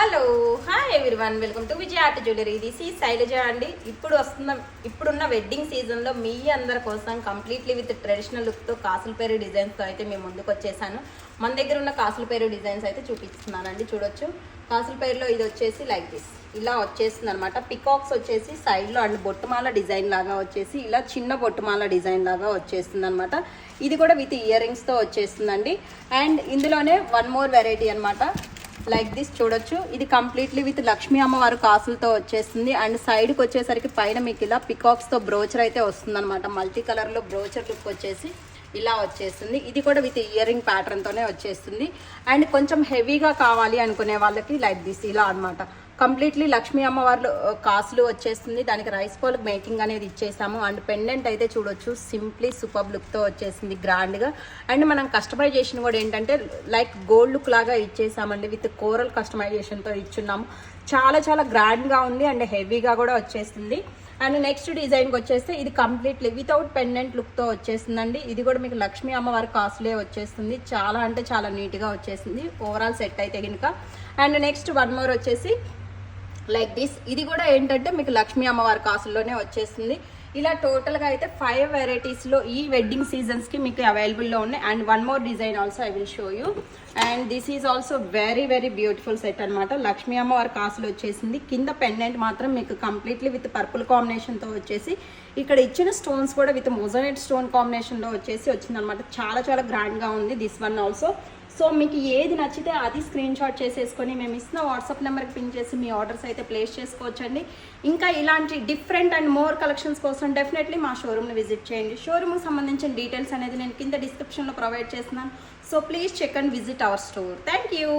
Hello hi everyone, welcome to Vijaya art jewellery. This ఈ శైలజ అండి. ఇప్పుడున్న వెడ్డింగ్ సీజన్లో మీ అందరి కోసం కంప్లీట్లీ విత్ ట్రెడిషనల్ లుక్తో కాసుల పేరు డిజైన్స్తో అయితే మేము ముందుకు వచ్చేసాను. మన దగ్గర ఉన్న కాసుల పేరు డిజైన్స్ అయితే చూపిస్తున్నానండి. చూడొచ్చు, కాసుల పేరులో ఇది వచ్చేసి లైక్ దిస్ ఇలా వచ్చేస్తుంది అనమాట. పికాక్స్ వచ్చేసి సైడ్లో అండ్ బొట్టుమాల డిజైన్ లాగా వచ్చేసి ఇలా చిన్న బొట్టుమాల డిజైన్ లాగా వచ్చేస్తుంది అనమాట. ఇది కూడా విత్ ఇయర్ రింగ్స్తో వచ్చేస్తుందండి. అండ్ ఇందులోనే వన్ మోర్ వెరైటీ అనమాట. లైక్ దిస్ చూడొచ్చు, ఇది కంప్లీట్లీ విత్ లక్ష్మీ అమ్మవారు కాసులతో వచ్చేస్తుంది. అండ్ సైడ్కి వచ్చేసరికి పైన మీకు ఇలా పికాక్స్తో బ్రోచర్ అయితే వస్తుంది అనమాట. మల్టీ కలర్లో బ్రోచర్ లుక్ వచ్చేసి ఇలా వచ్చేస్తుంది. ఇది కూడా విత్ ఇయర్ రింగ్ ప్యాటర్న్తోనే వచ్చేస్తుంది. అండ్ కొంచెం హెవీగా కావాలి అనుకునే వాళ్ళకి లైక్ దిస్ ఇలా అనమాట. కంప్లీట్లీ లక్ష్మీ అమ్మవార్లు కాసులు వచ్చేస్తుంది. దానికి రైస్ బాల్ మేకింగ్ అనేది ఇచ్చేసాము. అండ్ పెండెంట్ అయితే చూడొచ్చు, సింప్లీ సూపర్ లుక్తో వచ్చేసింది గ్రాండ్గా. అండ్ మనం కస్టమైజేషన్ కూడా ఏంటంటే లైక్ గోల్డ్ లుక్ లాగా ఇచ్చేసామండి. With coral కస్టమైజేషన్తో ఇచ్చున్నాము. చాలా చాలా గ్రాండ్గా ఉంది అండ్ హెవీగా కూడా వచ్చేస్తుంది. అండ్ నెక్స్ట్ డిజైన్కి వచ్చేస్తే ఇది కంప్లీట్లీ వితౌట్ పెండెంట్ లుక్తో వచ్చేస్తుందండి. ఇది కూడా మీకు లక్ష్మీ అమ్మవారి కాసులే వచ్చేస్తుంది. చాలా అంటే చాలా నీట్గా వచ్చేసింది ఓవరాల్ సెట్ అయితే కనుక. అండ్ నెక్స్ట్ వన్ మోర్ వచ్చేసి లైక్ దిస్, ఇది కూడా ఏంటంటే మీకు లక్ష్మీ అమ్మవారి కాసుల్లోనే వచ్చేస్తుంది. ఇలా టోటల్గా అయితే 5 వెరైటీస్లో ఈ వెడ్డింగ్ సీజన్స్కి మీకు అవైలబుల్లో ఉన్నాయి. And one more design also I will show you. And this is also very very beautiful set అనమాట. లక్ష్మీ అమ్మవారి కాసులు వచ్చేసింది. కింద పెండెంట్ మాత్రం మీకు కంప్లీట్లీ విత్ పర్పుల్ కాంబినేషన్తో వచ్చేసి ఇక్కడ ఇచ్చిన స్టోన్స్ కూడా విత్ మొజనైట్ స్టోన్ కాంబినేషన్లో వచ్చేసి వచ్చిందనమాట. చాలా చాలా గ్రాండ్గా ఉంది దిస్ వన్ ఆల్సో. సో మీకు ఏది నచ్చితే అది స్క్రీన్ షాట్ చేసేసుకొని మేము ఇస్తున్న వాట్సాప్ నెంబర్కి పిన్ చేసి మీ ఆర్డర్స్ అయితే ప్లేస్ చేసుకోవచ్చండి. ఇంకా ఇలాంటి డిఫరెంట్ అండ్ మోర్ కలెక్షన్స్ కోసం డెఫినెట్లీ మా షోరూమ్ని విజిట్ చేయండి. షోరూమ్కి సంబంధించిన డీటెయిల్స్ అనేది నేను కింద డిస్క్రిప్షన్లో ప్రొవైడ్ చేస్తున్నాను. So please check and visit our store. Thank you.